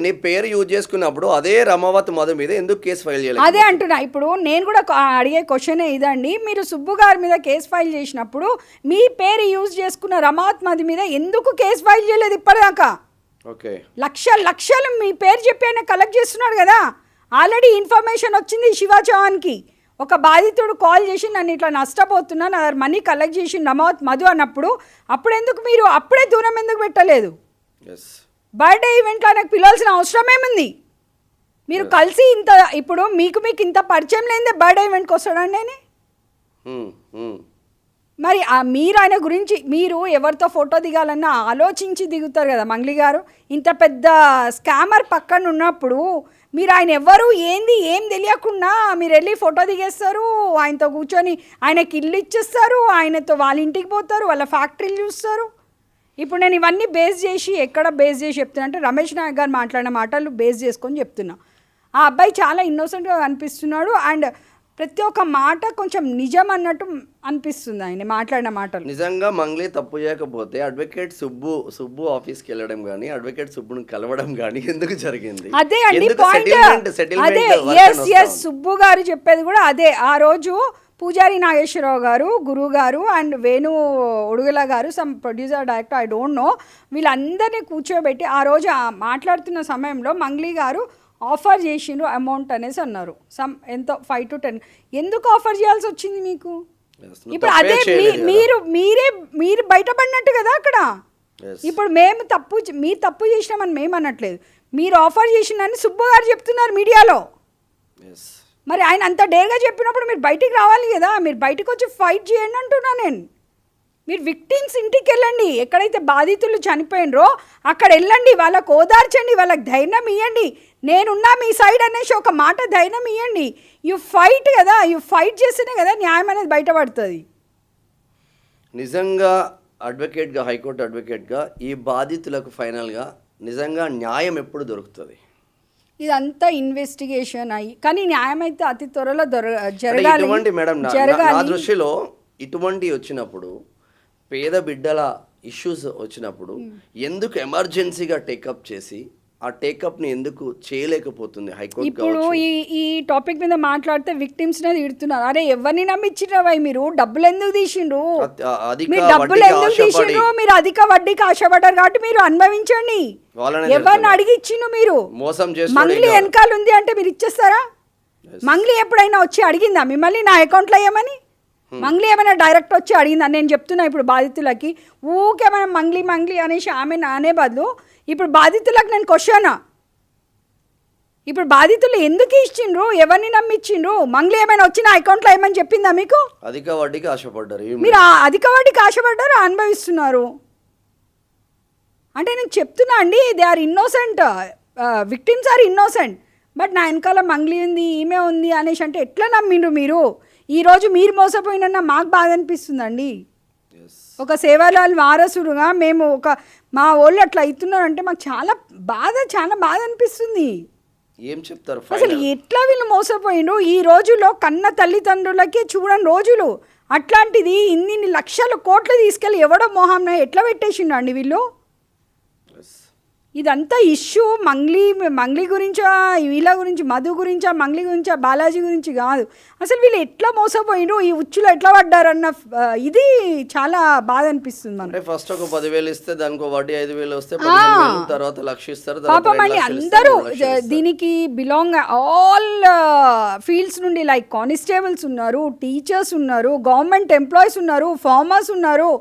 Speaker 2: నీ పేరు యూజ్ చేసుకున్నప్పుడు అదే రమావత్ మధు మీద ఎందుకు కేసు ఫైల్ చేయలేదు?
Speaker 1: అదే అంటున్నా. ఇప్పుడు నేను కూడా అడిగే క్వశ్చన్ ఇదండి, మీరు సుబ్బు గారి మీద కేసు ఫైల్ చేసినప్పుడు మీ పేరు యూజ్ చేసుకున్న రమావత్ మధు మీద ఎందుకు కేసు ఫైల్ చేయలేదు ఇప్పటిదాకా?
Speaker 2: ఓకే,
Speaker 1: లక్షలు మీ పేరు చెప్పి ఆయన కలెక్ట్ చేస్తున్నాడు కదా. ఆల్రెడీ ఇన్ఫర్మేషన్ వచ్చింది శివ చౌహాన్కి, ఒక బాధితుడు కాల్ చేసి నన్ను ఇట్లా నష్టపోతున్నా, నా మనీ కలెక్ట్ చేసి రమావత్ మధు అన్నప్పుడు ఎందుకు మీరు అప్పుడే దూరం ఎందుకు పెట్టలేదు? బర్త్డే ఈవెంట్లో నాకు పిలవాల్సిన అవసరం ఏముంది? మీరు కలిసి ఇంత ఇప్పుడు మీకు ఇంత పరిచయం లేదే బర్త్డే ఈవెంట్కి వస్తాడండి ఆయన. మరి మీరు ఆయన గురించి మీరు ఎవరితో ఫోటో దిగాలన్నా ఆలోచించి దిగుతారు కదా మంగ్లీ గారు. ఇంత పెద్ద స్కామర్ పక్కన ఉన్నప్పుడు మీరు ఆయన ఎవరు ఏంది ఏం తెలియకుండా మీరు వెళ్ళి ఫోటో దిగేస్తారు, ఆయనతో కూర్చొని ఆయనకి ఇల్లు ఇచ్చేస్తారు, ఆయనతో వాళ్ళ ఇంటికి పోతారు, వాళ్ళ ఫ్యాక్టరీలు చూస్తారు. ఇప్పుడు నేను ఇవన్నీ ఎక్కడ బేస్ చేసి చెప్తున్నా అంటే, రమేష్ నాయక్ గారు మాట్లాడిన మాటలు బేస్ చేసుకొని చెప్తున్నా. ఆ అబ్బాయి చాలా ఇన్నోసెంట్గా కనిపిస్తున్నాడు, అండ్ ప్రతి ఒక్క మాట కొంచెం నిజం అన్నట్టు అనిపిస్తుంది ఆయన మాట్లాడిన మాటలు.
Speaker 2: నిజంగా మంగ్లీ తప్పు చేయకపోతే అడ్వకేట్ సుబ్బు ఆఫీస్కి వెళ్ళడం కానీ, అడ్వకేట్ సుబ్బును కలవడం కానీ ఎందుకు జరిగింది?
Speaker 1: అదే అండి పాయింట్. అదే ఎస్ సుబ్బు గారు చెప్పేది కూడా అదే. ఆ రోజు పూజారి నాగేశ్వరరావు గారు, గురువు గారు అండ్ వేణు ఉడుగుల గారు, some producer director I don't know, వీళ్ళందరినీ కూర్చోబెట్టి ఆ రోజు మాట్లాడుతున్న సమయంలో మంగ్లీ గారు ఆఫర్ చేసిండ్రు అమౌంట్ అనేసి అన్నారు, సమ్ ఎంతో 5 to 10. ఎందుకు ఆఫర్ చేయాల్సి వచ్చింది మీకు? ఇప్పుడు అదే మీరు బయటపడినట్టు కదా అక్కడ. ఇప్పుడు మీరు తప్పు చేసినామని మేము అనట్లేదు, మీరు ఆఫర్ చేసిందని సుబ్బు గారు చెప్తున్నారు మీడియాలో. మరి ఆయన అంత డేర్గా చెప్పినప్పుడు మీరు బయటికి రావాలి కదా, మీరు బయటకు వచ్చి ఫైట్ చేయండి అంటున్నా నేను. మీరు విక్టిమ్స్ ఇంటికి వెళ్ళండి, ఎక్కడైతే బాధితులు చనిపోయినరో అక్కడ వెళ్ళండి, వాళ్ళకు ఓదార్చండి, వాళ్ళకి ధైర్యం ఇవ్వండి, నేనున్నా మీ సైడ్ అనేసి ఒక మాట ధైర్యం ఇవ్వండి. యు ఫైట్ కదా, యు ఫైట్ చేస్తేనే కదా న్యాయం అనేది బయటపడుతుంది.
Speaker 2: నిజంగా అడ్వకేట్గా, హైకోర్టు అడ్వకేట్గా ఈ బాధితులకు ఫైనల్గా నిజంగా న్యాయం ఎప్పుడు దొరుకుతుంది?
Speaker 1: ఇదంతా ఇన్వెస్టిగేషన్ అయ్యి, కానీ న్యాయం అయితే అతి త్వరలో జరగాలి.
Speaker 2: మేడం నా దృష్టిలో ఇటువంటి వచ్చినప్పుడు, పేద బిడ్డల ఇష్యూస్ వచ్చినప్పుడు ఎందుకు ఎమర్జెన్సీగా టేకప్ చేసి ఆ టేకప్ని ఎందుకు చేయలేకపోతుంది హైకోర్టు?
Speaker 1: ఇప్పుడు ఈ టాపిక్ మీద మాట్లాడితే విక్టిమ్స్నే తిడుతున్నారు. అరే ఎవరిని నమ్మించినవై మీరు? డబ్బులు ఎందుకు తీసిండ్రు? మీరు డబ్బులు ఎందుకు తీసిండ్రు? మీరు అధిక వడ్డీకి ఆశపడ్డారు కాబట్టి మీరు అనుభవించండి. ఎవరిని అడిగి ఇచ్చిండ్రు మీరు?
Speaker 2: మోసం చేసి
Speaker 1: మంగ్లీ వెనకాల ఉంది అంటే మీరు ఇచ్చేస్తారా? మంగ్లీ ఎప్పుడైనా వచ్చి అడిగిందా మిమ్మల్ని నా అకౌంట్లో ఏమని? మంగ్లీ ఏమైనా డైరెక్ట్ వచ్చి అడిగిందా? నేను చెప్తున్నా ఇప్పుడు బాధితులకి ఊకేమైనా మంగ్లీ అనేసి ఆమె అనే బదులు ఇప్పుడు బాధితులకు నేను క్వశ్చన్, ఇప్పుడు బాధితులు ఎందుకు ఇచ్చిండ్రు? ఎవరిని నమ్మిచ్చిండ్రు? మంగ్లీ ఏమైనా వచ్చి నా అకౌంట్లో ఏమని చెప్పిందా మీకు?
Speaker 2: అధిక వడ్డీకి ఆశపడ్డారు,
Speaker 1: మీరు అధిక వడ్డీకి ఆశపడ్డారు, అనుభవిస్తున్నారు. అంటే నేను చెప్తున్నా అండి, they are innocent, victims are innocent. But నా వెనకాల మంగ్లీ ఉంది, ఈమె ఉంది అనేసి అంటే ఎట్లా నమ్మిండ్రు మీరు? ఈరోజు మీరు మోసపోయినా మాకు బాధ అనిపిస్తుందండి. ఒక సేవాలాల్ వారసుడుగా మా వాళ్ళు అట్లా అవుతున్నారంటే మాకు చాలా బాధ అనిపిస్తుంది.
Speaker 2: ఏం చెప్తారు
Speaker 1: అసలు
Speaker 2: ఫైనల్?
Speaker 1: ఎట్లా వీళ్ళు మోసపోయిండ్రు ఈ రోజుల్లో కన్న తల్లిదండ్రులకి చూడని రోజులు, అట్లాంటిది ఇన్ని లక్షల కోట్లు తీసుకెళ్ళి ఎవడో మొహంన ఎట్లా పెట్టేసిండండి వీళ్ళు. ఇదంతా ఇష్యూ మంగ్లీ గురించా, వీళ్ళ గురించి, మధు గురించా, మంగ్లీ గురించా, బాలాజీ గురించి కాదు. అసలు వీళ్ళు ఎట్లా మోసపోయిండ్రు, ఈ ఉచ్చులో ఎట్లా పడ్డారన్న ఇది చాలా బాధ అనిపిస్తుంది మనకు.
Speaker 2: అంటే ఫస్ట్ ఒక 10,000 ఇస్తే దానికి వడ్డీ 5,000 వస్తే 15,000, తర్వాత 1,00,000 ఇస్తారు, తర్వాత
Speaker 1: పాపం
Speaker 2: 2
Speaker 1: అని
Speaker 2: లక్షలు
Speaker 1: అందరూ
Speaker 2: ఇస్తారు, 3 లక్షలు ఇస్తారు.
Speaker 1: దీనికి బిలాంగ్ ఆల్ ఫీల్డ్స్ నుండి, లైక్ కానిస్టేబుల్స్ ఉన్నారు, టీచర్స్ ఉన్నారు, గవర్నమెంట్ ఎంప్లాయీస్ ఉన్నారు, ఫార్మర్స్ ఉన్నారు,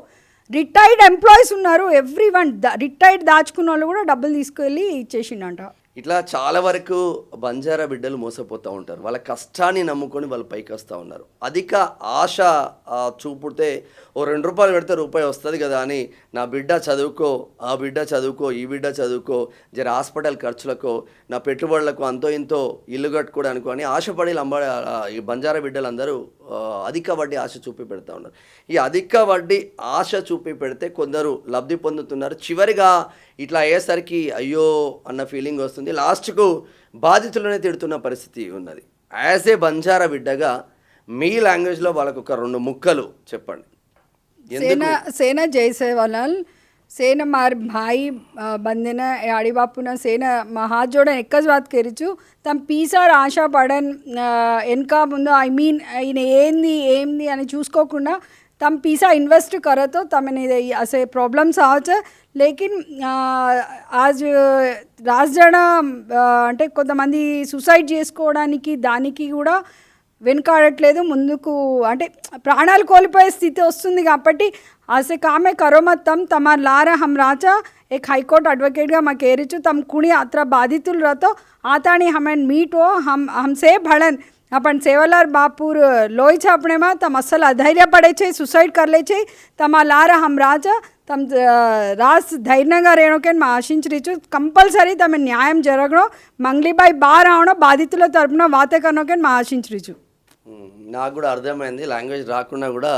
Speaker 1: రిటైర్డ్ ఎంప్లాయీస్ ఉన్నారు, ఎవ్రీ వన్. రిటైర్డ్ దాచుకున్న వాళ్ళు కూడా డబ్బులు తీసుకెళ్ళి ఇచ్చేసిండంట.
Speaker 2: ఇట్లా చాలా వరకు బంజారా బిడ్డలు మోసపోతూ ఉంటారు. వాళ్ళ కష్టాన్ని నమ్ముకొని వాళ్ళు పైకి వస్తూ ఉన్నారు. అధిక ఆశ చూపుతే ఓ 2 రూపాయలు పెడితే రూపాయి వస్తుంది కదా అని నా బిడ్డ చదువుకో, ఆ బిడ్డ చదువుకో, ఈ బిడ్డ చదువుకో, జర హాస్పిటల్ ఖర్చులకు, నా పెట్టుబడులకు, అంతో ఇంతో ఇల్లు కట్టుకోవడానికి అని ఆశపడి ఈ బంజారా బిడ్డలందరూ అధిక వడ్డీ ఆశ చూపి పెడతా ఉన్నారు. ఈ అధిక వడ్డీ ఆశ చూపి పెడితే కొందరు లబ్ధి పొందుతున్నారు. చివరిగా ఇట్లా అయ్యేసరికి అయ్యో అన్న ఫీలింగ్ వస్తుంది. లాస్ట్కు బాధితులనే తిడుతున్న పరిస్థితి ఉన్నది. యాజ్ ఏ బంజారా బిడ్డగా మీ లాంగ్వేజ్లో వాళ్ళకు ఒక 2 ముక్కలు చెప్పండి.
Speaker 1: सेना जैसे वाला सेना मार भाई बंदे ने आड़ी बापू ने सेना हाथ जोड़न एक बात करी चु तम पीसार आशा पड़न एनका मुंदो आई मीन इन ఏంది అని చూసుకోకుండా తమ పీసా ఇన్వెస్ట్ కరతో తమని అసే ప్రాబ్లమ్స్ అవచ్చు. లేకిన్ ఆజ్ రాజజన అంటే కొంతమంది సూసైడ్ చేసుకోవడానికి దానికి కూడా వెనుకాడట్లేదు, ముందుకు అంటే ప్రాణాలు కోల్పోయే స్థితి వస్తుంది. కాబట్టి అసే కామే కరోమత్తం తమ లారా హమ్ రాచా एक हाईकोर्ट एडवोकेटगा माके एरिचु तम कुणी अत्र बाधितुल रतो आताणी हमें मीटो हमसे भड़न अपन सेवालार बापूर लोई छापणेमा तम असल अधैर्य पड़े छे, सुसाइड कर ले छे. तमा लारा हम राजा तम रास धैर्यंगा रेणुके आशिंचरीचु कंपल्सरी तम न्यायम जरगणो मंगलीबाई बार आवणो बाधितुल तरपुन वाते करनोके आशिंचरीचु.
Speaker 2: నాకు కూడా అర్థమైంది. లాంగ్వేజ్ రాకుండా కూడా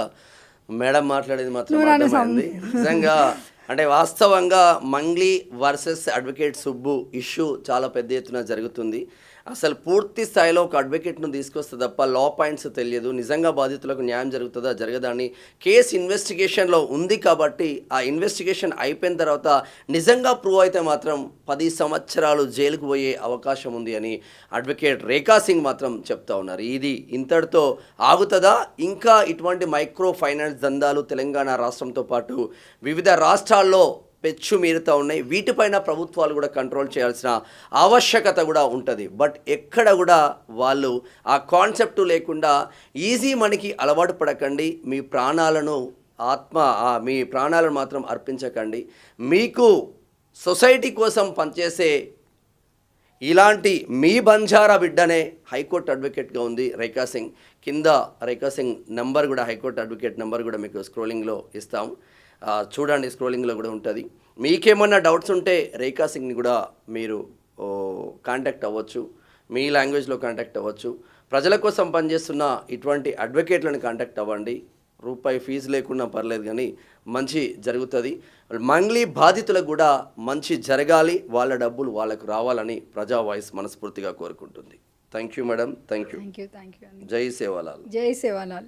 Speaker 2: మేడం మాట్లాడేది మాత్రం అర్థమైంది. నిజంగా అంటే వాస్తవంగా Mangli versus advocate Subbu issue చాలా పెద్ద ఎత్తున జరుగుతుంది. అసలు పూర్తి స్థాయిలో ఒక అడ్వకేట్ను తీసుకొస్తే తప్ప లా పాయింట్స్ తెలియదు. నిజంగా బాధితులకు న్యాయం జరుగుతుందా జరగదా అని కేసు ఇన్వెస్టిగేషన్లో ఉంది. కాబట్టి ఆ ఇన్వెస్టిగేషన్ అయిపోయిన తర్వాత నిజంగా ప్రూవ్ అయితే మాత్రం 10 సంవత్సరాలు జైలుకు పోయే అవకాశం ఉంది అని అడ్వకేట్ రేఖా సింగ్ మాత్రం చెప్తా ఉన్నారు. ఇది ఇంతటితో ఆగుతుందా? ఇంకా ఇటువంటి మైక్రో ఫైనాన్స్ దందాలు తెలంగాణ రాష్ట్రంతో పాటు వివిధ రాష్ట్రాల్లో పెచ్చు మీరుతూ ఉన్నాయి. వీటిపైన ప్రభుత్వాలు కూడా కంట్రోల్ చేయాల్సిన ఆవశ్యకత కూడా ఉంటుంది. బట్ ఎక్కడ కూడా వాళ్ళు ఆ కాన్సెప్ట్ లేకుండా ఈజీ మనకి అలవాటు పడకండి. మీ ప్రాణాలను మాత్రం అర్పించకండి. మీకు సొసైటీ కోసం పనిచేసే ఇలాంటి మీ బంజారా బిడ్డనే హైకోర్టు అడ్వకేట్గా ఉంది రేఖా సింగ్. కింద రేఖా సింగ్ నెంబర్ కూడా, హైకోర్టు అడ్వకేట్ నెంబర్ కూడా మీకు స్క్రోలింగ్లో ఇస్తాము, చూడండి. స్క్రోలింగ్లో కూడా ఉంటుంది. మీకేమన్నా డౌట్స్ ఉంటే రేఖా సింగ్ని కూడా మీరు కాంటాక్ట్ అవ్వచ్చు, మీ లాంగ్వేజ్లో కాంటాక్ట్ అవ్వచ్చు. ప్రజల కోసం పనిచేస్తున్న ఇటువంటి అడ్వకేట్లను కాంటాక్ట్ అవ్వండి. రూపాయి ఫీజు లేకుండా పర్లేదు, కానీ మంచి జరుగుతుంది. మంగ్లీ బాధితులకు కూడా మంచి జరగాలి, వాళ్ళ డబ్బులు వాళ్ళకు రావాలని ప్రజా వాయిస్ మనస్ఫూర్తిగా కోరుకుంటుంది. Thank you madam. Thank you.
Speaker 1: Thank you.
Speaker 2: జై సేవాలాల్.
Speaker 1: జై సేవాలాల్.